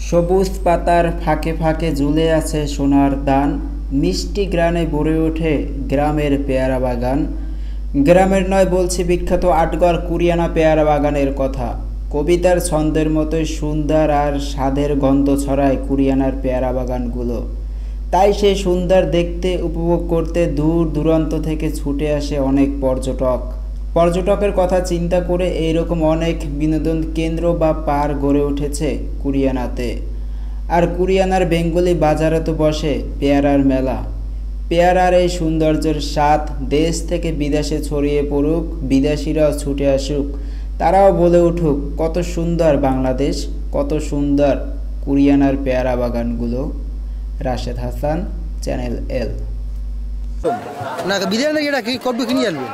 সবুজ পাতার ফাঁকে ফাঁকে ঝুলে আছে সোনার দান, মিষ্টি গ্রানে ভরে ওঠে গ্রামের পেয়ারা বাগান। গ্রামের নয়, বলছি বিখ্যাত আটগড় কুরিয়ানা পেয়ারা বাগানের কথা। কবিতার ছন্দের মতোই সুন্দর আর স্বাদের গন্ধ ছড়ায় কুরিয়ানার পেয়ারা বাগানগুলো। তাই সেই সুন্দর দেখতে উপভোগ করতে দূর দূরান্ত থেকে ছুটে আসে অনেক পর্যটক। পর্যটকের কথা চিন্তা করে এইরকম অনেক বিনোদন কেন্দ্র বা পার্ক গড়ে উঠেছে কুরিয়ানাতে। আর কুরিয়ানার বেঙ্গলি বাজারে তো বসে পেয়ারার মেলা। পেয়ারার এই সৌন্দর্যের স্বাদ দেশ থেকে বিদেশে ছড়িয়ে পড়ুক, বিদেশিরাও ছুটে আসুক, তারাও বলে উঠুক কত সুন্দর বাংলাদেশ, কত সুন্দর কুরিয়ানার পেয়ারা বাগানগুলো। রাশেদ হাসান, চ্যানেল এল। না বিরিয়ানি এটা কি করবে কিনে আনবে